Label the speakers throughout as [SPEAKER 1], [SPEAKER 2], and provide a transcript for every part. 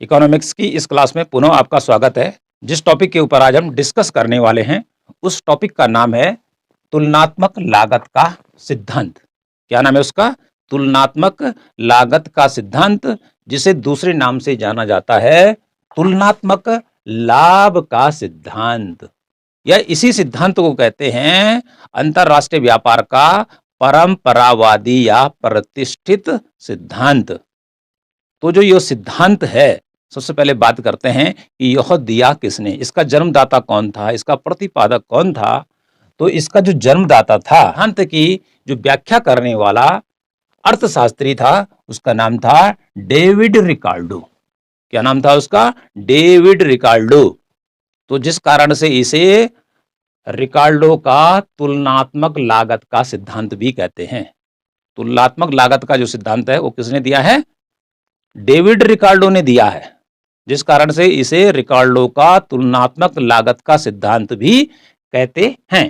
[SPEAKER 1] Economics की इस class में पुनः आपका स्वागत है। जिस टॉपिक के ऊपर आज हम डिस्कस करने वाले हैं उस टॉपिक का नाम है तुलनात्मक लागत का सिद्धांत। क्या नाम है उसका? तुलनात्मक लागत का सिद्धांत, जिसे दूसरे नाम से जाना जाता है तुलनात्मक लाभ का सिद्धांत। या इसी सिद्धांत को कहते हैं अंतरराष्ट्रीय व्यापार का परंपरावादी या प्रतिष्ठित सिद्धांत। तो जो यह सिद्धांत है, सबसे पहले बात करते हैं कि यह दिया किसने, इसका जन्मदाता कौन था, इसका प्रतिपादक कौन था। तो इसका जो जन्मदाता था, सिद्धांत की जो व्याख्या करने वाला अर्थशास्त्री था, उसका नाम था डेविड रिकार्डो। क्या नाम था उसका? David Ricardo. तो जिस कारण से इसे रिकार्डो का तुलनात्मक लागत का सिद्धांत भी कहते हैं। तुलनात्मक लागत का जो सिद्धांत है वो किसने दिया है? डेविड रिकार्डो ने दिया है, जिस कारण से इसे रिकार्डो का तुलनात्मक लागत का सिद्धांत भी कहते हैं।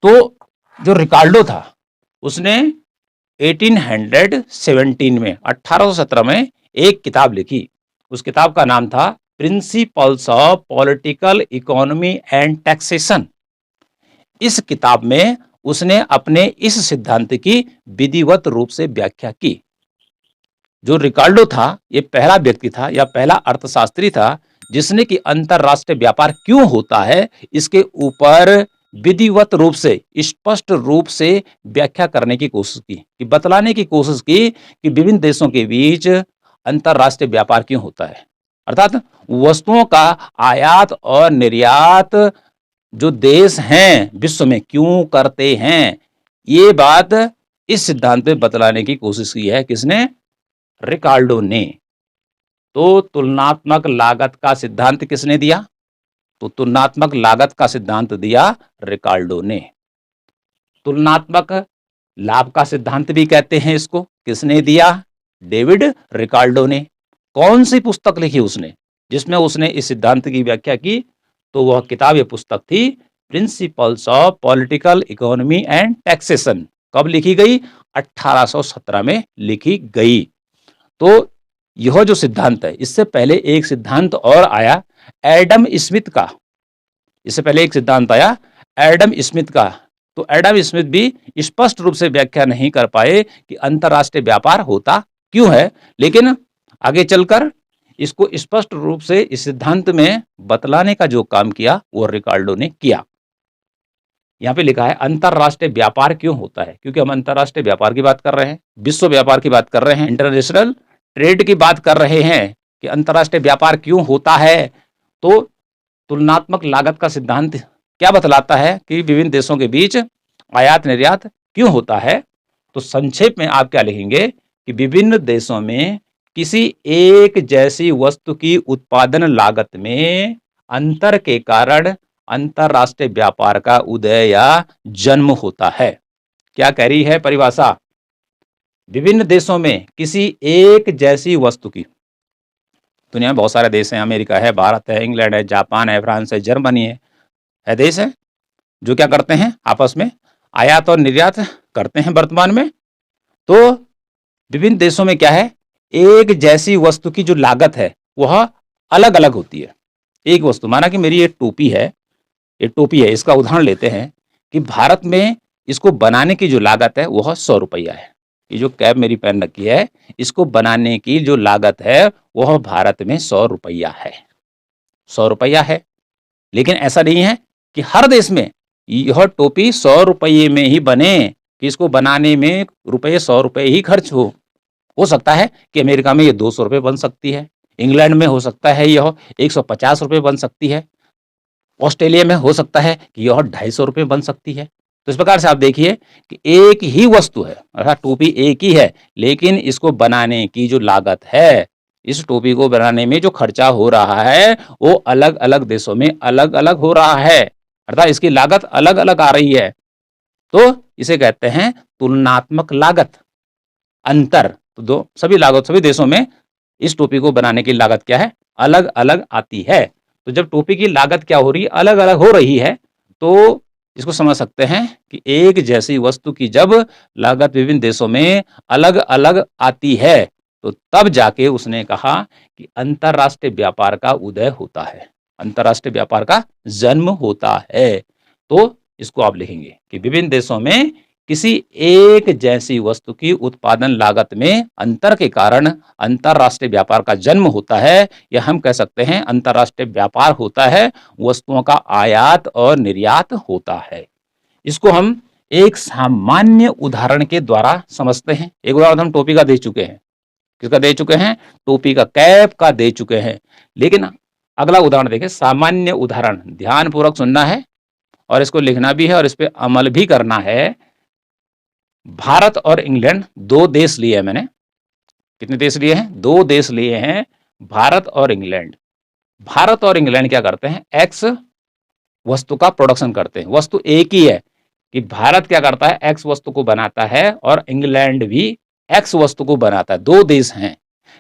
[SPEAKER 1] तो जो रिकार्डो था उसने 1817 में 1817 में एक किताब लिखी। उस किताब का नाम था principles of political economy and taxation. इस किताब में उसने अपने इस सिद्धांत की विधिवत रूप से व्याख्या की। जो रिकार्डो था ये पहला व्यक्ति था या पहला अर्थशास्त्री था जिसने कि अंतरराष्ट्रीय व्यापार क्यों होता है इसके ऊपर विधिवत रूप से, स्पष्ट रूप से व्याख्या करने की कोशिश की, कि बतलाने की कोशिश की कि विभिन्न देशों के बीच अंतरराष्ट्रीय व्यापार क्यों होता है। अर्थात वस्तुओं का आयात और निर्यात जो देश हैं विश्व में क्यों करते हैं, ये बात इस सिद्धांत में बतलाने की कोशिश की है। किसने? रिकार्डो ने। तो तुलनात्मक लागत का सिद्धांत किसने दिया? तो तुलनात्मक लागत का सिद्धांत दिया रिकार्डो ने। तुलनात्मक लाभ का सिद्धांत भी कहते हैं इसको। किसने दिया? डेविड रिकार्डो ने। कौन सी पुस्तक लिखी उसने जिसमें उसने इस सिद्धांत की व्याख्या की? तो वह किताब, यह पुस्तक थी principles of political economy and taxation. कब लिखी गई? 1817 में लिखी गई। तो यह जो सिद्धांत है, इससे पहले एक सिद्धांत और आया एडम स्मिथ का। इससे पहले एक सिद्धांत आया एडम स्मिथ का। तो एडम स्मिथ भी स्पष्ट रूप से व्याख्या नहीं कर पाए कि अंतरराष्ट्रीय व्यापार होता क्यों है, लेकिन आगे चलकर इसको स्पष्ट रूप से इस सिद्धांत में बतलाने का जो काम किया वो रिकार्डो ने किया। यहां पे लिखा है अंतरराष्ट्रीय व्यापार क्यों होता है, क्योंकि हम अंतरराष्ट्रीय व्यापार की बात कर रहे हैं, विश्व व्यापार की बात कर रहे हैं, इंटरनेशनल ट्रेड की बात कर रहे हैं कि अंतरराष्ट्रीय व्यापार क्यों होता है। तो तुलनात्मक लागत का सिद्धांत क्या बतलाता है कि विभिन्न देशों के बीच आयात निर्यात क्यों होता है। तो संक्षेप में आप क्या लिखेंगे कि विभिन्न देशों में किसी एक जैसी वस्तु की उत्पादन लागत में अंतर के कारण अंतरराष्ट्रीय व्यापार का उदय या जन्म होता है। क्या कह रही है परिभाषा? विभिन्न देशों में किसी एक जैसी वस्तु की, दुनिया में बहुत सारे देश हैं, अमेरिका है, भारत है, इंग्लैंड है, जापान है, फ्रांस है, जर्मनी है देश है जो क्या करते हैं आपस में आयात और निर्यात करते हैं वर्तमान में। तो विभिन्न देशों में क्या है, एक जैसी वस्तु की जो लागत है वह अलग अलग होती है। एक वस्तु, माना कि मेरी एक टोपी है, एक टोपी है, इसका उदाहरण लेते हैं कि भारत में इसको बनाने की जो लागत है वह 100 रुपया है। ये जो कैप मेरी पहन रखी है, इसको बनाने की जो लागत है वह भारत में 100 रुपया है। 100 रुपया है। लेकिन ऐसा नहीं है कि हर देश में यह टोपी 100 रुपये में ही बने, कि इसको बनाने में रुपये 100 रुपये ही खर्च हो सकता है कि अमेरिका में ये 200 रुपये बन सकती है, इंग्लैंड में हो सकता है यह 150 रुपये बन सकती है, ऑस्ट्रेलिया में हो सकता है कि यह 250 रुपये बन सकती है। तो इस प्रकार से आप देखिए कि एक ही वस्तु है, अर्थात टोपी एक ही है, लेकिन इसको बनाने की जो लागत है, इस टोपी को बनाने में जो खर्चा हो रहा है वो अलग अलग देशों में अलग अलग हो रहा है, अर्थात इसकी लागत अलग अलग आ रही है। तो इसे कहते हैं तुलनात्मक लागत। अंतर तो सभी देशों में इस टोपी को बनाने की लागत क्या है, अलग अलग आती है। तो जब टोपी की लागत क्या हो रही है, अलग अलग हो रही है, तो इसको समझ सकते हैं कि एक जैसी वस्तु की जब लागत विभिन्न देशों में अलग अलग आती है तो तब जाके उसने कहा कि अंतरराष्ट्रीय व्यापार का उदय होता है, अंतरराष्ट्रीय व्यापार का जन्म होता है। तो इसको आप लिखेंगे कि विभिन्न देशों में किसी एक जैसी वस्तु की उत्पादन लागत में अंतर के कारण अंतरराष्ट्रीय व्यापार का जन्म होता है, या हम कह सकते हैं अंतरराष्ट्रीय व्यापार होता है, वस्तुओं का आयात और निर्यात होता है। इसको हम एक सामान्य उदाहरण के द्वारा समझते हैं। एक उदाहरण हम टोपी का दे चुके हैं, किसका दे चुके हैं? टोपी का, कैप का दे चुके हैं। लेकिन अगला उदाहरण देखें, सामान्य उदाहरण, ध्यानपूर्वक सुनना है और इसको लिखना भी है और इस पर अमल भी करना है। भारत और इंग्लैंड दो देश लिए हैं मैंने। कितने देश लिए हैं? दो देश लिए हैं, भारत और इंग्लैंड। भारत और इंग्लैंड क्या करते हैं? एक्स वस्तु का प्रोडक्शन करते हैं। वस्तु एक ही है कि भारत क्या करता है? एक्स वस्तु को बनाता है और इंग्लैंड भी एक्स वस्तु को बनाता है। दो देश हैं,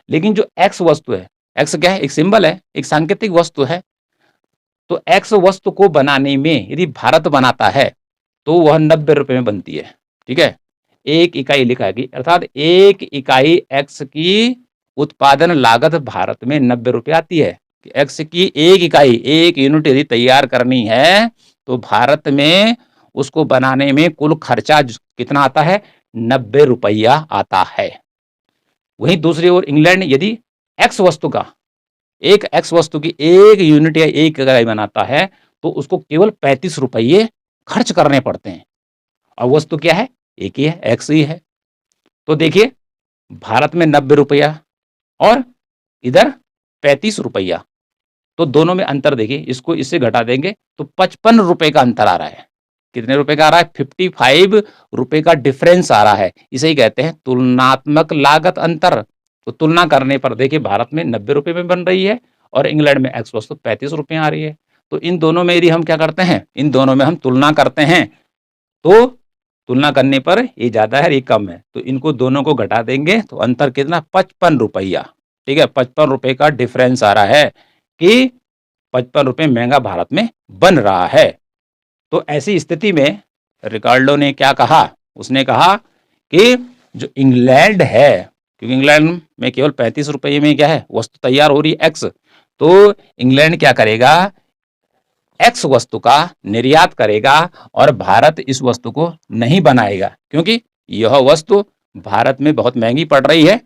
[SPEAKER 1] लेकिन जो एक्स वस्तु है, एक्स क्या है? एक सिंबल है, एक सांकेतिक वस्तु है। तो एक्स वस्तु को बनाने में यदि भारत बनाता है तो वह 90 रुपए में बनती है। ठीक है, एक इकाई लिखा है कि अर्थात एक इकाई एक्स की उत्पादन लागत भारत में 90 रुपए आती है। कि एक्स की एक इकाई, एक यूनिट यदि तैयार करनी है तो भारत में उसको बनाने में कुल खर्चा कितना आता है? 90 रुपया आता है। वहीं दूसरी ओर इंग्लैंड यदि एक्स वस्तु का, एक एक्स वस्तु की एक यूनिट या एक इकाई बनाता है तो उसको केवल 35 रुपये खर्च करने पड़ते हैं। और वस्तु क्या है? एक ही है, एक्स ही है। तो देखिए, भारत में 90 रुपया और इधर 35 रुपया, तो दोनों में अंतर देखिए। इसको इससे घटा देंगे तो 55 रुपए का अंतर आ रहा है। कितने रुपए का आ रहा है? 55 रुपए का डिफरेंस आ रहा है। इसे ही कहते हैं तुलनात्मक लागत अंतर। तो तुलना करने पर देखिए, भारत में 90 रुपए में बन रही है और इंग्लैंड में एक्स वस्तु 35 रुपए आ रही है। तो इन दोनों में यदि हम क्या करते हैं? इन दोनों में हम तुलना करते हैं तो तुलना करने पर ये ज्यादा है, ये कम है, तो इनको दोनों को घटा देंगे तो अंतर कितना? 55 रुपया। ठीक है, 55 रुपए का डिफरेंस आ रहा है कि 55 रुपए महंगा भारत में बन रहा है। तो ऐसी स्थिति में रिकार्डो ने क्या कहा? उसने कहा कि जो इंग्लैंड है, क्योंकि इंग्लैंड में केवल 35 रुपये में क्या है? वस्तु तैयार हो रही है, एक्स। तो इंग्लैंड क्या करेगा? एक्स वस्तु का निर्यात करेगा और भारत इस वस्तु को नहीं बनाएगा, क्योंकि यह वस्तु भारत में बहुत महंगी पड़ रही है।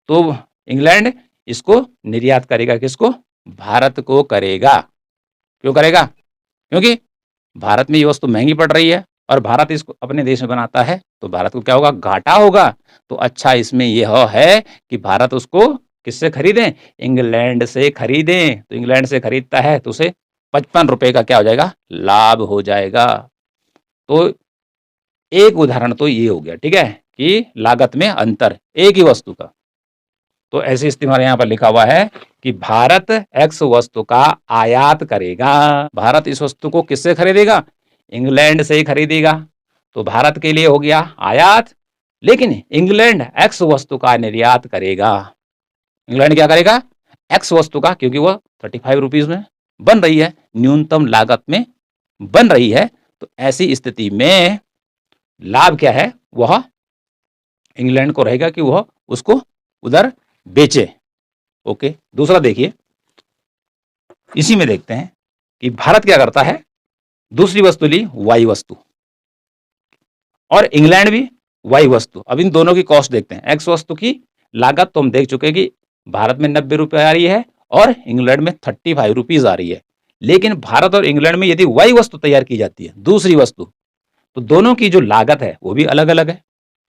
[SPEAKER 1] तो इंग्लैंड इसको निर्यात करेगा, किसको? भारत को करेगा। क्यों करेगा? क्योंकि भारत में ये वस्तु महंगी पड़ रही है और भारत इसको अपने देश में बनाता है तो भारत को क्या होगा? घाटा होगा। तो अच्छा, इसमें यह है कि भारत उसको किससे खरीदें? इंग्लैंड से खरीदें। तो इंग्लैंड से खरीदता है तो उसे 55 रुपए का क्या हो जाएगा? लाभ हो जाएगा। तो एक उदाहरण तो ये हो गया, ठीक है, कि लागत में अंतर एक ही वस्तु का। तो ऐसी स्थिति हमारे यहाँ पर लिखा हुआ है कि भारत एक्स वस्तु का आयात करेगा। भारत इस वस्तु को किससे खरीदेगा? इंग्लैंड से ही खरीदेगा। तो भारत के लिए हो गया आयात, लेकिन इंग्लैंड एक्स वस्तु का निर्यात करेगा। इंग्लैंड क्या करेगा? एक्स वस्तु का, क्योंकि वह 35 रुपीज में बन रही है, न्यूनतम लागत में बन रही है। तो ऐसी स्थिति में लाभ क्या है? वह इंग्लैंड को रहेगा कि वह उसको उधर बेचे। ओके, दूसरा देखिए, इसी में देखते हैं कि भारत क्या करता है? दूसरी वस्तु ली, वाई वस्तु, और इंग्लैंड भी वाई वस्तु। अब इन दोनों की कॉस्ट देखते हैं। एक्स वस्तु की लागत तो हम देख चुके कि भारत में 90 रुपए आ रही है और इंग्लैंड में 35 रुपीज आ रही है। लेकिन भारत और इंग्लैंड में यदि वाई वस्तु तैयार की जाती है, दूसरी वस्तु, तो दोनों की जो लागत है वो भी अलग अलग है।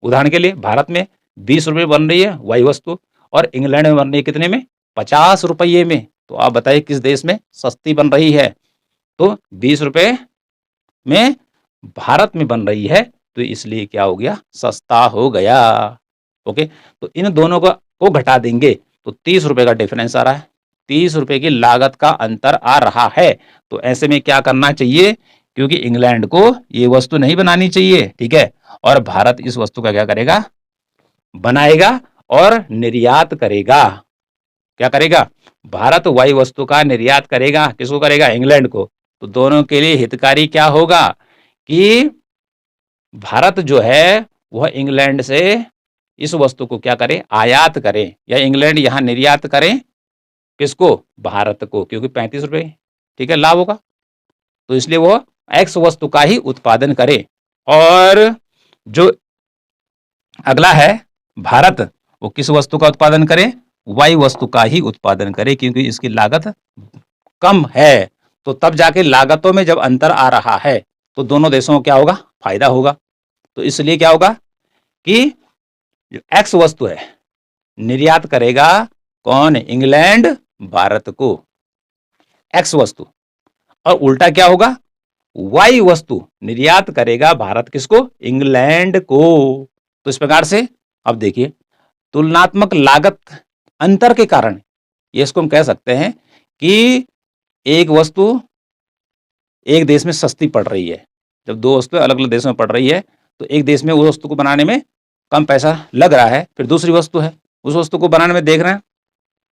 [SPEAKER 1] उदाहरण के लिए, भारत में 20 रुपए बन रही है वाई वस्तु और इंग्लैंड में बन रही है कितने में? 50 रुपये में। तो आप बताइए किस देश में सस्ती बन रही है? तो 20 रुपए में भारत में बन रही है, तो इसलिए क्या हो गया? सस्ता हो गया। ओके, तो इन दोनों को घटा देंगे तो 30 रुपए का डिफरेंस आ रहा है। 30 रुपए की लागत का अंतर आ रहा है। तो ऐसे में क्या करना चाहिए? क्योंकि इंग्लैंड को ये वस्तु नहीं बनानी चाहिए, ठीक है, और भारत इस वस्तु का क्या करेगा? बनाएगा और निर्यात करेगा। क्या करेगा? भारत वाई वस्तु का निर्यात करेगा। किसको करेगा? इंग्लैंड को। तो दोनों के लिए हितकारी क्या होगा कि भारत जो है वह इंग्लैंड से इस वस्तु को क्या करे, आयात करें, या इंग्लैंड यहाँ निर्यात करें, किसको, भारत को, क्योंकि 35 रुपए, ठीक है, लाभ होगा, तो इसलिए वो एक्स वस्तु का ही उत्पादन करे। और जो अगला है भारत, वो किस वस्तु का उत्पादन करे, वाई वस्तु का ही उत्पादन करे, क्योंकि इसकी लागत कम है। तो तब जाके लागतों में जब अंतर आ रहा है तो दोनों देशों को क्या होगा, फायदा होगा। तो इसलिए क्या होगा कि जो एक्स वस्तु है निर्यात करेगा कौन, इंग्लैंड भारत को, एक्स वस्तु, और उल्टा क्या होगा, वाई वस्तु निर्यात करेगा भारत किसको, इंग्लैंड को। तो इस प्रकार से अब देखिए तुलनात्मक लागत अंतर के कारण ये इसको हम कह सकते हैं कि एक वस्तु एक देश में सस्ती पड़ रही है, जब दो वस्तुएं अलग अलग देशों में पड़ रही है तो एक देश में उस वस्तु को बनाने में कम पैसा लग रहा है, फिर दूसरी वस्तु है उस वस्तु को बनाने में देख रहे हैं,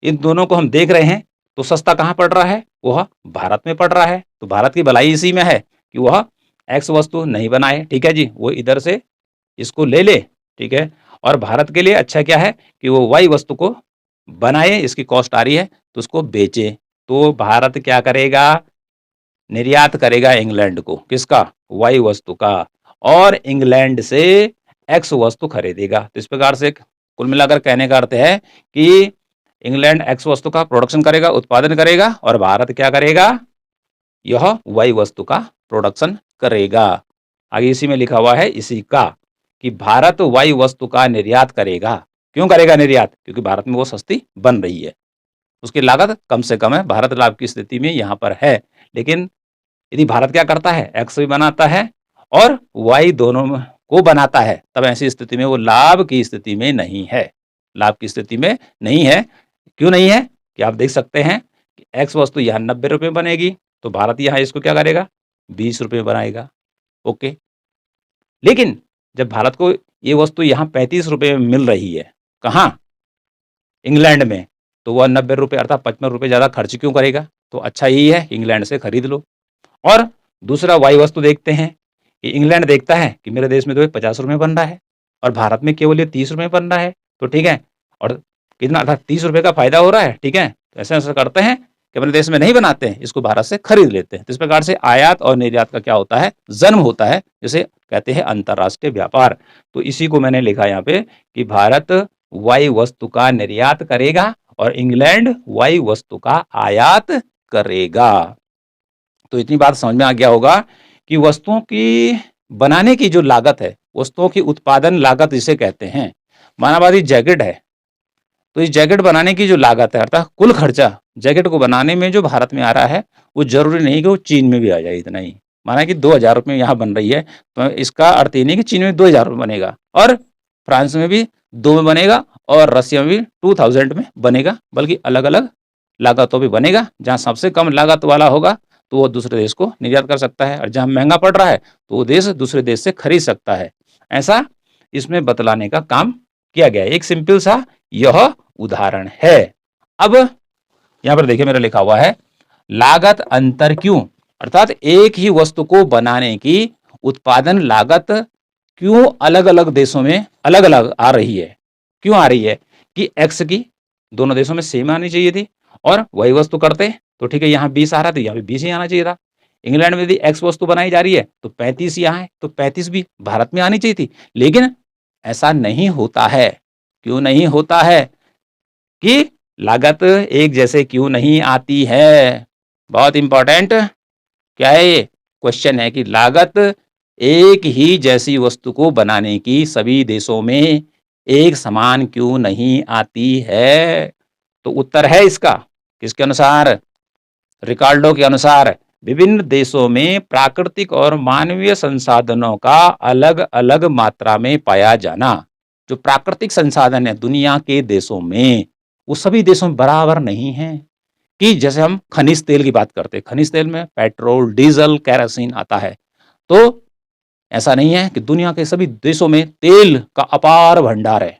[SPEAKER 1] इन दोनों को हम देख रहे हैं तो सस्ता कहाँ पड़ रहा है, वह भारत में पड़ रहा है। तो भारत की भलाई इसी में है कि वह एक्स वस्तु नहीं बनाए, ठीक है जी, वो इधर से इसको ले ले, ठीक है, और भारत के लिए अच्छा क्या है कि वो वाई वस्तु को बनाए, इसकी कॉस्ट आ रही है तो उसको बेचे। तो भारत क्या करेगा, निर्यात करेगा इंग्लैंड को, किसका, वाई वस्तु का, और इंग्लैंड से एक्स वस्तु खरीदेगा। तो इस प्रकार से कुल मिलाकर कहने का अर्थ है कि इंग्लैंड एक्स वस्तु का प्रोडक्शन करेगा, उत्पादन करेगा, और भारत क्या करेगा, यह वाई वस्तु का प्रोडक्शन करेगा। आगे इसी में लिखा हुआ है इसी का कि भारत वाई वस्तु का निर्यात करेगा। क्यों करेगा निर्यात, क्योंकि भारत में वो सस्ती बन रही है, उसकी लागत कम से कम है, भारत लाभ की स्थिति में यहाँ पर है। लेकिन यदि भारत क्या करता है, एक्स भी बनाता है और वाई दोनों को बनाता है, तब ऐसी स्थिति में वो लाभ की स्थिति में नहीं है, लाभ की स्थिति में नहीं है। क्यों नहीं है कि आप देख सकते हैं कि एक्स वस्तु यहाँ 90 रुपये बनेगी तो भारत यहाँ इसको क्या करेगा, 20 रुपये बनाएगा, ओके। लेकिन जब भारत को ये वस्तु यहाँ 35 रुपये में मिल रही है, कहाँ, इंग्लैंड में, तो वह 90 रुपये अर्थात 55 रुपये ज़्यादा खर्च क्यों करेगा। तो अच्छा यही है इंग्लैंड से खरीद लो। और दूसरा वाई वस्तु देखते हैं कि इंग्लैंड देखता है कि मेरे देश में तो 50 रुपये बन रहा है और भारत में केवल ये 30 रुपये बन रहा है, तो ठीक है, और कितना अर्थात 30 रुपये का फायदा हो रहा है, ठीक है, तो ऐसा ऐसा करते हैं कि अपने देश में नहीं बनाते हैं, इसको भारत से खरीद लेते हैं। तो इस प्रकार से आयात और निर्यात का क्या होता है, जन्म होता है, जिसे कहते हैं अंतर्राष्ट्रीय व्यापार। तो इसी को मैंने लिखा यहाँ पे कि भारत वाई वस्तु का निर्यात करेगा और इंग्लैंड वाई वस्तु का आयात करेगा। तो इतनी बात समझ में आ गया होगा कि वस्तुओं की बनाने की जो लागत है, वस्तुओं की उत्पादन लागत जिसे कहते हैं, मानाबादी जैकेट है तो इस जैकेट बनाने की जो लागत है अर्थात कुल खर्चा जैकेट को बनाने में जो भारत में आ रहा है वो जरूरी नहीं कि वो चीन में भी आ जाए, इतना ही, माना कि 2000 रुपये में यहाँ बन रही है तो इसका अर्थ ये नहीं कि चीन में 2000 रुपये बनेगा और फ्रांस में भी 2 में बनेगा और रशिया में भी 2000 में बनेगा, बल्कि अलग अलग लागतों भी बनेगा। जहाँ सबसे कम लागत वाला होगा तो वो दूसरे देश को निर्यात कर सकता है और जहाँ महंगा पड़ रहा है तो वो देश दूसरे देश से खरीद सकता है। ऐसा इसमें बतलाने का काम किया गया है, एक सिंपल सा यह उदाहरण है। अब यहां पर देखिए मेरा लिखा हुआ है लागत अंतर क्यों, अर्थात एक ही वस्तु को बनाने की उत्पादन लागत क्यों अलग अलग देशों में अलग अलग आ रही है। क्यों आ रही है कि एक्स की दोनों देशों में सेम आनी चाहिए थी और वही वस्तु करते तो ठीक है, यहाँ 20 आ रहा था, यहाँ भी 20 ही आना चाहिए था। इंग्लैंड में यदि एक्स वस्तु बनाई जा रही है तो 35 यहाँ है तो 35 भी भारत में आनी चाहिए थी, लेकिन ऐसा नहीं होता है। क्यों नहीं होता है कि लागत एक जैसे क्यों नहीं आती है, बहुत इंपॉर्टेंट क्या है ये क्वेश्चन है कि लागत एक ही जैसी वस्तु को बनाने की सभी देशों में एक समान क्यों नहीं आती है। तो उत्तर है इसका किसके अनुसार, रिकार्डो के अनुसार विभिन्न देशों में प्राकृतिक और मानवीय संसाधनों का अलग अलग मात्रा में पाया जाना। जो प्राकृतिक संसाधन है दुनिया के देशों में वो सभी देशों में बराबर नहीं है। कि जैसे हम खनिज तेल की बात करते हैं, खनिज तेल में पेट्रोल, डीजल, केरोसिन आता है, तो ऐसा नहीं है कि दुनिया के सभी देशों में तेल का अपार भंडार है,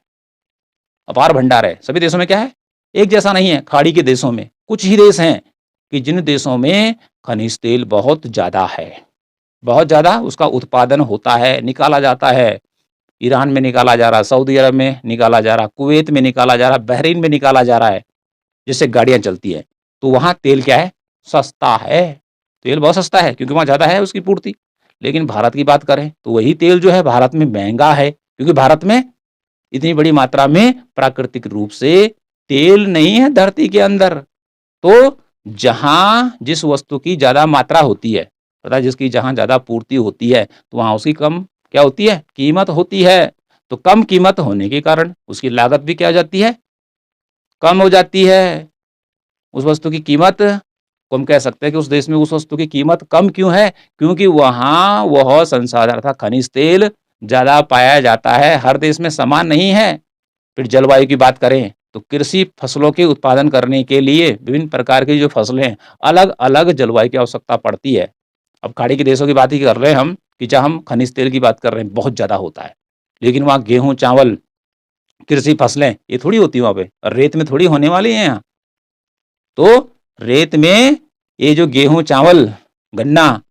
[SPEAKER 1] अपार भंडार है। सभी देशों में क्या है, एक जैसा नहीं है। खाड़ी के देशों में कुछ ही देश हैं कि जिन देशों में खनिज तेल बहुत ज्यादा है, बहुत ज्यादा उसका उत्पादन होता है, निकाला जाता है। ईरान में निकाला जा रहा है, सऊदी अरब में निकाला जा रहा है, कुवैत में निकाला जा रहा है, बहरीन में निकाला जा रहा है, जिससे गाड़ियां चलती है। तो वहां तेल क्या है, सस्ता है, तेल बहुत सस्ता है क्योंकि वहां ज्यादा है उसकी पूर्ति। लेकिन भारत की बात करें तो वही तेल जो है भारत में महंगा है, क्योंकि भारत में इतनी बड़ी मात्रा में प्राकृतिक रूप से तेल नहीं है धरती के अंदर। तो जहां जिस वस्तु की ज्यादा मात्रा होती है, पता है, जिसकी जहां ज्यादा पूर्ति होती है, तो वहां उसकी कम क्या होती है, कीमत होती है। तो कम कीमत होने के कारण उसकी लागत भी क्या हो जाती है, कम हो जाती है। उस वस्तु की कीमत को हम कह सकते हैं कि उस देश में उस वस्तु की कीमत कम क्यों है, क्योंकि वहां वह संसाधन अर्थात खनिज तेल ज्यादा पाया जाता है। हर देश में समान नहीं है। फिर जलवायु की बात करें तो कृषि फसलों के उत्पादन करने के लिए विभिन्न प्रकार की जो फसलें हैं, अलग अलग जलवायु की आवश्यकता पड़ती है। अब खाड़ी के देशों की बात ही कर रहे हैं हम, कि जहाँ हम खनिज तेल की बात कर रहे हैं, बहुत ज्यादा होता है। लेकिन वहाँ गेहूं चावल कृषि फसलें ये थोड़ी होती है वहाँ पे, और रेत में थोड़ी होने वाली है यहाँ। तो रेत में ये जो गेहूं चावल गन्ना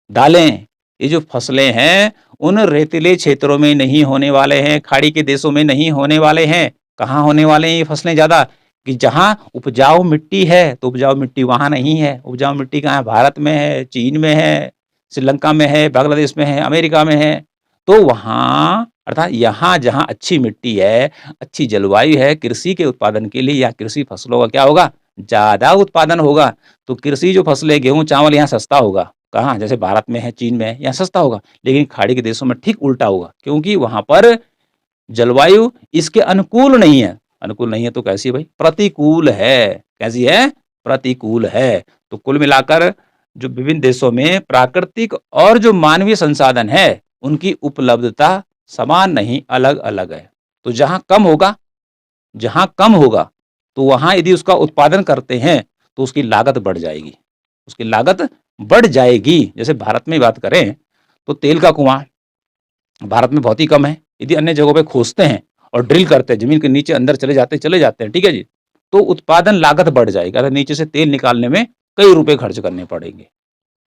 [SPEAKER 1] दालें, ये जो फसलें हैं, उन रेतीले क्षेत्रों में नहीं होने वाले हैं, खाड़ी के देशों में नहीं होने वाले हैं। कहाँ होने वाले हैं ये फसलें ज्यादा, कि जहाँ उपजाऊ मिट्टी है। तो उपजाऊ मिट्टी वहां नहीं है। उपजाऊ मिट्टी कहाँ है, भारत में है, चीन में है, श्रीलंका में है, बांग्लादेश में है, अमेरिका में है। तो वहां अर्थात यहाँ जहाँ अच्छी मिट्टी है, अच्छी जलवायु है, कृषि के उत्पादन के लिए, या कृषि फसलों का क्या होगा, ज्यादा उत्पादन होगा। तो कृषि जो फसलें गेहूं चावल यहाँ सस्ता होगा। कहाँ, जैसे भारत में है, चीन में है, यहाँ सस्ता होगा। लेकिन खाड़ी के देशों में ठीक उल्टा होगा, क्योंकि वहां पर जलवायु इसके अनुकूल नहीं है। अनुकूल नहीं है तो कैसी भाई, प्रतिकूल है। कैसी है, प्रतिकूल है। तो कुल मिलाकर जो विभिन्न देशों में प्राकृतिक और जो मानवीय संसाधन है, उनकी उपलब्धता समान नहीं, अलग अलग है। तो जहां कम होगा, जहां कम होगा, तो वहां यदि उसका उत्पादन करते हैं तो उसकी लागत बढ़ जाएगी, उसकी लागत बढ़ जाएगी। जैसे भारत में बात करें तो तेल का कुआं भारत में बहुत ही कम है। यदि अन्य जगहों पे खोजते हैं और ड्रिल करते हैं, जमीन के नीचे अंदर चले जाते हैं, ठीक है जी, तो उत्पादन लागत बढ़ जाएगी। अगर नीचे से तेल निकालने में कई रुपए खर्च करने पड़ेंगे।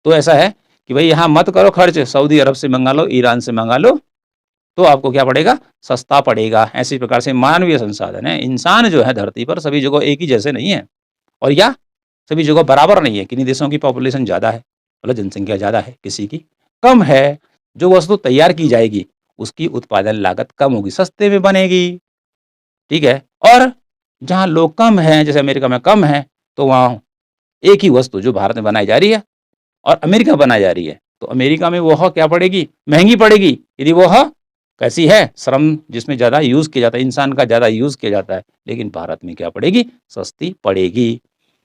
[SPEAKER 1] तो ऐसा है कि भाई यहाँ मत करो खर्च, सऊदी अरब से मंगा लो, ईरान से मंगा लो, तो आपको क्या पड़ेगा, सस्ता पड़ेगा। ऐसी प्रकार से मानवीय संसाधन है। इंसान जो है धरती पर सभी जगह एक ही जैसे नहीं है, और या सभी जगह बराबर नहीं है। किन्हीं देशों की पॉपुलेशन ज्यादा है, मतलब जनसंख्या ज्यादा है, किसी की कम है। जो वस्तु तैयार की जाएगी उसकी उत्पादन लागत कम होगी, सस्ते में बनेगी, ठीक है। और जहां लोग कम हैं, जैसे अमेरिका में कम है, तो वहां एक ही वस्तु जो भारत में बनाई जा रही है और अमेरिका में बनाई जा रही है, तो अमेरिका में वह क्या पड़ेगी, महंगी पड़ेगी। यदि वह कैसी है, श्रम जिसमें ज्यादा यूज किया जाता है, इंसान का ज्यादा यूज किया जाता है, लेकिन भारत में क्या पड़ेगी, सस्ती पड़ेगी।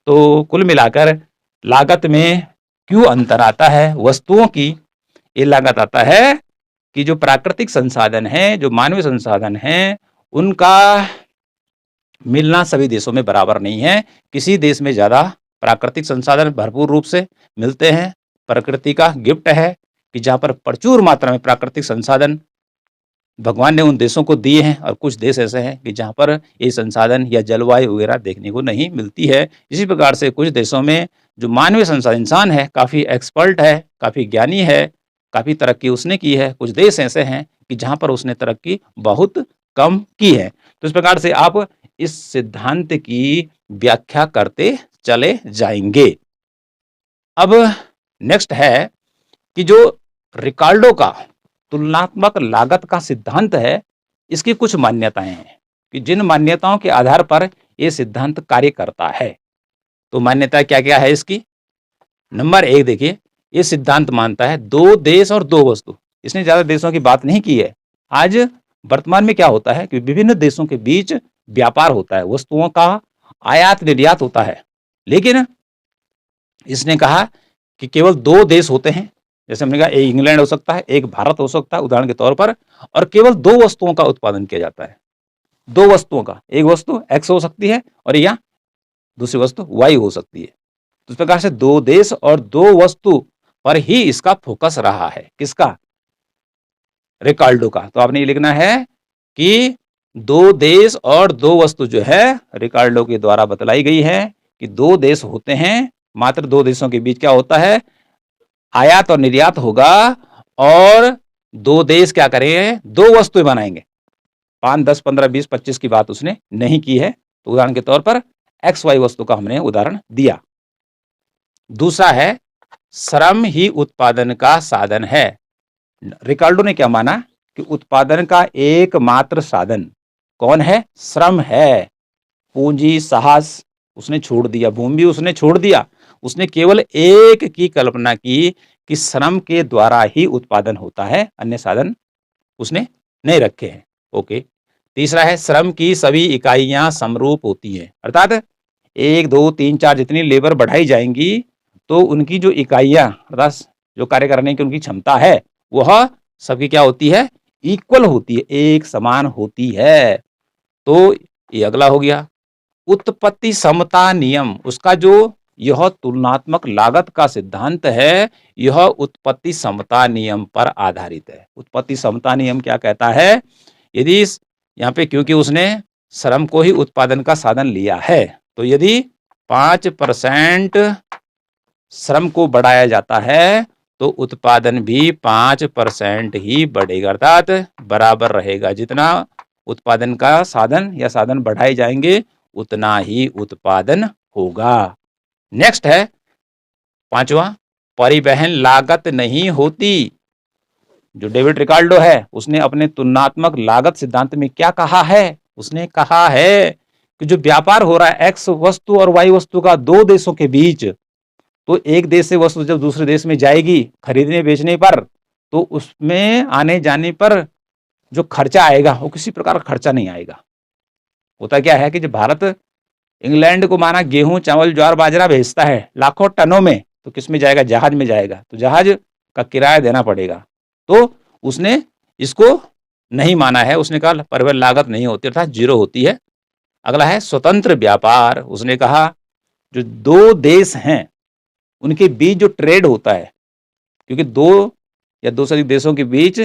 [SPEAKER 1] तो कुल मिलाकर लागत में क्यों अंतर आता है वस्तुओं की, ये लागत आता है कि जो प्राकृतिक संसाधन है, जो मानवीय संसाधन है, उनका मिलना सभी देशों में बराबर नहीं है। किसी देश में ज्यादा प्राकृतिक संसाधन भरपूर रूप से मिलते हैं, प्रकृति का गिफ्ट है कि जहां पर प्रचुर मात्रा में प्राकृतिक संसाधन भगवान ने उन देशों को दिए हैं, और कुछ देश ऐसे हैं कि जहां पर ये संसाधन या जलवायु वगैरह देखने को नहीं मिलती है। इसी प्रकार से कुछ देशों में जो मानवीय संसाधन, इंसान है, काफी एक्सपर्ट है, काफी ज्ञानी है, काफी तरक्की उसने की है। कुछ देश ऐसे हैं कि जहां पर उसने तरक्की बहुत कम की है। तो इस प्रकार से आप इस सिद्धांत की व्याख्या करते चले जाएंगे। अब नेक्स्ट है कि जो रिकार्डो का तुलनात्मक लागत का सिद्धांत है, इसकी कुछ मान्यताएं हैं कि जिन मान्यताओं के आधार पर यह सिद्धांत कार्य करता है। तो मान्यता क्या क्या है इसकी। नंबर एक देखिए, यह सिद्धांत मानता है दो देश और दो वस्तु। इसने ज्यादा देशों की बात नहीं की है। आज वर्तमान में क्या होता है कि विभिन्न देशों के बीच व्यापार होता है, वस्तुओं का आयात निर्यात होता है, लेकिन इसने कहा कि केवल दो देश होते हैं। जैसे हमने कहा एक इंग्लैंड हो सकता है, एक भारत हो सकता है उदाहरण के तौर पर, और केवल दो वस्तुओं का उत्पादन किया जाता है। दो वस्तुओं का, एक वस्तु एक्स हो सकती है और या दूसरी वस्तु वाई हो सकती है। तो इस प्रकार से दो देश और दो वस्तु पर ही इसका फोकस रहा है। किसका, रिकार्डो का। तो आपने ये लिखना है कि दो देश और दो वस्तु जो है रिकार्डो के द्वारा बतलाई गई है कि दो देश होते हैं, मात्र दो देशों के बीच क्या होता है, आयात और निर्यात होगा, और दो देश क्या करेंगे, दो वस्तुएं बनाएंगे। 5, 10, 15, 20, 25 की बात उसने नहीं की है। तो उदाहरण के तौर पर एक्स वाई वस्तु का हमने उदाहरण दिया। दूसरा है श्रम ही उत्पादन का साधन है। रिकार्डो ने क्या माना कि उत्पादन का एकमात्र साधन कौन है, श्रम है। पूंजी साहस उसने छोड़ दिया, भूमि भी उसने छोड़ दिया। उसने केवल एक की कल्पना की कि श्रम के द्वारा ही उत्पादन होता है, अन्य साधन उसने नहीं रखे हैं। ओके। तीसरा है श्रम की सभी इकाइयां समरूप होती हैं, अर्थात 1, 2, 3, 4 जितनी लेबर बढ़ाई जाएंगी तो उनकी जो इकाइयां अर्थात जो कार्य करने की उनकी क्षमता है वह सबकी क्या होती है, इक्वल होती है, एक समान होती है। तो ये अगला हो गया। उत्पत्ति समता नियम, उसका जो यह तुलनात्मक लागत का सिद्धांत है यह उत्पत्ति समता नियम पर आधारित है। उत्पत्ति समता नियम क्या कहता है, यदि यहाँ पे क्योंकि उसने श्रम को ही उत्पादन का साधन लिया है तो यदि 5% श्रम को बढ़ाया जाता है तो उत्पादन भी 5% ही बढ़ेगा, अर्थात बराबर रहेगा। जितना उत्पादन का साधन या साधन बढ़ाए जाएंगे उतना ही उत्पादन होगा। नेक्स्ट है पांचवा, परिवहन लागत नहीं होती। जो डेविड रिकार्डो है उसने अपने तुलनात्मक लागत सिद्धांत में क्या कहा है, उसने कहा है कि जो व्यापार हो रहा है एक्स वस्तु और वाई वस्तु का दो देशों के बीच, तो एक देश से वस्तु जब दूसरे देश में जाएगी खरीदने बेचने पर तो उसमें आने जाने पर जो खर्चा आएगा वो किसी प्रकार का खर्चा नहीं आएगा। होता क्या है कि जब भारत इंग्लैंड को माना गेहूं चावल ज्वार बाजरा भेजता है लाखों टनों में, तो किस में जाएगा, जहाज में जाएगा, तो जहाज का किराया देना पड़ेगा। तो उसने इसको नहीं माना है, उसने कहा परिवहन लागत नहीं होती अर्थात जीरो होती है। अगला है स्वतंत्र व्यापार। उसने कहा जो दो देश हैं उनके बीच जो ट्रेड होता है, क्योंकि दो या दो से अधिक देशों के बीच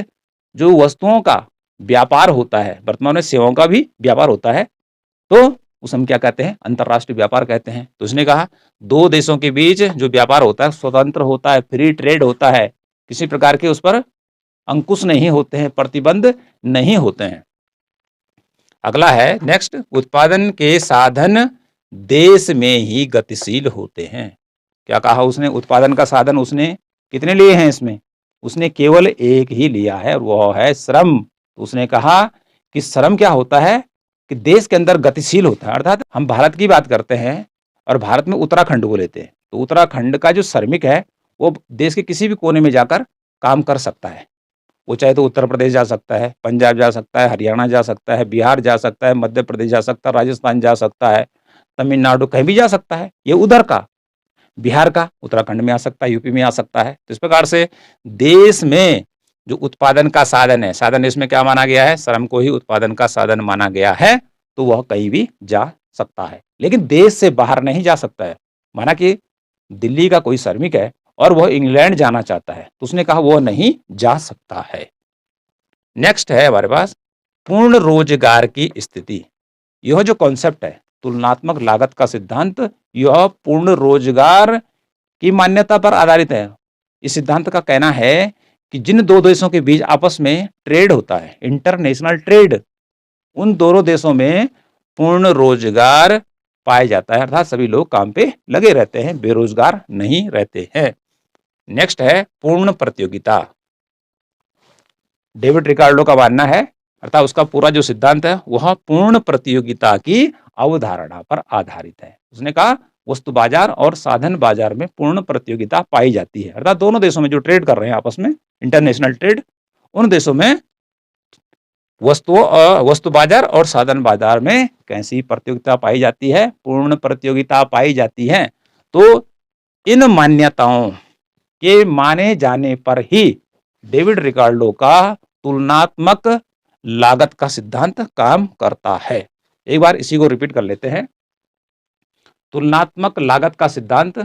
[SPEAKER 1] जो वस्तुओं का व्यापार होता है, वर्तमान में सेवाओं का भी व्यापार होता है, तो उसे हम क्या कहते हैं, अंतरराष्ट्रीय व्यापार कहते हैं। तो उसने कहा दो देशों के बीच जो व्यापार होता है स्वतंत्र होता है, फ्री ट्रेड होता है, किसी प्रकार के उस पर अंकुश नहीं होते हैं, प्रतिबंध नहीं होते हैं। अगला है नेक्स्ट, उत्पादन के साधन देश में ही गतिशील होते हैं। क्या कहा उसने, उत्पादन का साधन उसने कितने लिए हैं इसमें, उसने केवल एक ही लिया है और वह है श्रम। तो उसने कहा कि श्रम क्या होता है कि देश के अंदर गतिशील होता है। अर्थात हम भारत की बात करते हैं और भारत में उत्तराखंड को लेते हैं, तो उत्तराखंड का जो श्रमिक है वो देश के किसी भी कोने में जाकर काम कर सकता है। वो चाहे तो उत्तर प्रदेश जा सकता है, पंजाब जा सकता है, हरियाणा जा सकता है, बिहार जा सकता है, मध्य प्रदेश जा सकता है, राजस्थान जा सकता है, तमिलनाडु कहीं भी जा सकता है। ये उधर का, बिहार का उत्तराखंड में आ सकता है, यूपी में आ सकता है। तो इस प्रकार से देश में जो उत्पादन का साधन है, साधन इसमें क्या माना गया है, श्रम को ही उत्पादन का साधन माना गया है, तो वह कहीं भी जा सकता है, लेकिन देश से बाहर नहीं जा सकता है। माना कि दिल्ली का कोई श्रमिक है और वह इंग्लैंड जाना चाहता है, तो उसने कहा वह नहीं जा सकता है। नेक्स्ट है हमारे पास पूर्ण रोजगार की स्थिति। यह जो कॉन्सेप्ट है तुलनात्मक लागत का सिद्धांत, यह पूर्ण रोजगार की मान्यता पर आधारित है। इस सिद्धांत का कहना है कि जिन दो देशों के बीच आपस में ट्रेड होता है, इंटरनेशनल ट्रेड, उन दोनों देशों में पूर्ण रोजगार पाया जाता है, अर्थात सभी लोग काम पे लगे रहते हैं, बेरोजगार नहीं रहते हैं। नेक्स्ट है पूर्ण प्रतियोगिता। डेविड रिकार्डो का मानना है, अर्थात उसका पूरा जो सिद्धांत है वह पूर्ण प्रतियोगिता की अवधारणा पर आधारित है। उसने कहा वस्तु बाजार और साधन बाजार में पूर्ण प्रतियोगिता पाई जाती है, अर्थात दोनों देशों में जो ट्रेड कर रहे हैं आपस में इंटरनेशनल ट्रेड, उन देशों में वस्तु बाजार और साधन बाजार में कैसी प्रतियोगिता पाई जाती है, पूर्ण प्रतियोगिता पाई जाती है। तो इन मान्यताओं के माने जाने पर ही डेविड रिकार्डो का तुलनात्मक लागत का सिद्धांत काम करता है। एक बार इसी को रिपीट कर लेते हैं। तुलनात्मक लागत का सिद्धांत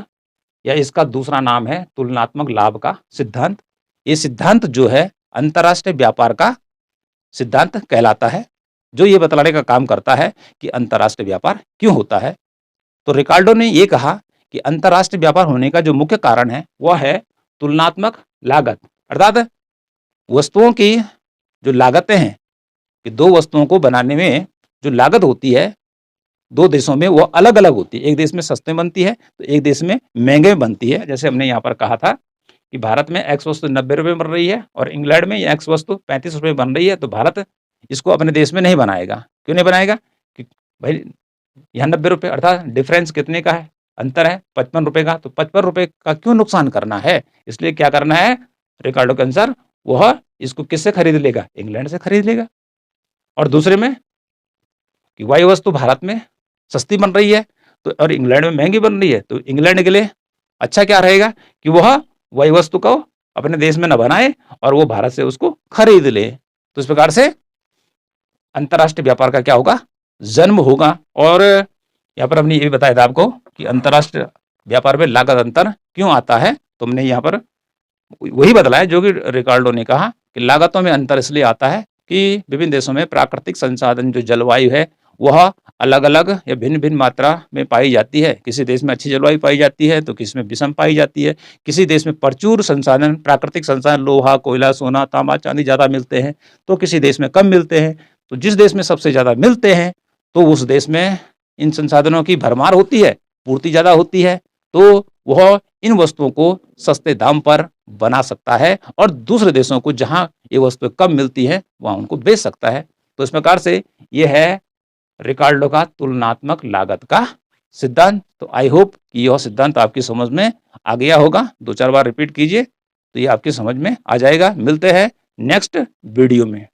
[SPEAKER 1] या इसका दूसरा नाम है तुलनात्मक लाभ का सिद्धांत। ये सिद्धांत जो है अंतरराष्ट्रीय व्यापार का सिद्धांत कहलाता है, जो ये बतलाने का काम करता है कि अंतरराष्ट्रीय व्यापार क्यों होता है। तो रिकार्डो ने ये कहा कि अंतरराष्ट्रीय व्यापार होने का जो मुख्य कारण है वह है तुलनात्मक लागत, अर्थात वस्तुओं की जो लागतें हैं कि दो वस्तुओं को बनाने में जो लागत होती है दो देशों में वो अलग अलग होती है। एक देश में सस्ते बनती है तो एक देश में महंगे बनती है। जैसे हमने यहाँ पर कहा था कि भारत में एक्स वस्तु 90 रुपये बन रही है और इंग्लैंड में एक्स वस्तु 35 रुपये बन रही है, तो भारत इसको अपने देश में नहीं बनाएगा। क्यों नहीं बनाएगा? कि भाई यहाँ 90 रुपये अर्थात डिफरेंस कितने का है, अंतर है 55 रुपये का, तो 55 रुपये का क्यों नुकसान करना है? इसलिए क्या करना है, रिकार्डो के अनुसार वह इसको किससे खरीद लेगा? इंग्लैंड से खरीद लेगा। और दूसरे में कि वही वस्तु भारत में सस्ती बन रही है तो और इंग्लैंड में महंगी बन रही है, तो इंग्लैंड के लिए अच्छा क्या रहेगा कि वह वही वस्तु को अपने देश में न बनाए और वो भारत से उसको खरीद ले। तो इस प्रकार से अंतर्राष्ट्रीय व्यापार का क्या होगा? जन्म होगा। और यहाँ पर हमने ये भी बताया था आपको कि अंतर्राष्ट्रीय व्यापार में लागत अंतर क्यों आता है, तो हमने यहाँ पर वही बदलाया जो कि रिकार्डो ने कहा कि लागतों में अंतर इसलिए आता है कि विभिन्न देशों में प्राकृतिक संसाधन जो जलवायु है वह अलग अलग या भिन्न भिन्न मात्रा में पाई जाती है। किसी देश में अच्छी जलवायु पाई जाती है तो किसी में विषम पाई जाती है। किसी देश में प्रचुर संसाधन, प्राकृतिक संसाधन, लोहा, कोयला, सोना, तांबा, चांदी ज़्यादा मिलते हैं तो किसी देश में कम मिलते हैं। तो जिस देश में सबसे ज़्यादा मिलते हैं तो उस देश में इन संसाधनों की भरमार होती है, पूर्ति ज़्यादा होती है, तो वह इन वस्तुओं को सस्ते दाम पर बना सकता है और दूसरे देशों को जहां ये वस्तुएं कम मिलती हैं वहां उनको बेच सकता है। तो इस प्रकार से ये है रिकार्डो का तुलनात्मक लागत का सिद्धांत। तो आई होप कि यह सिद्धांत आपकी समझ में आ गया होगा। 2-4 बार रिपीट कीजिए तो ये आपकी समझ में आ जाएगा। मिलते हैं नेक्स्ट वीडियो में।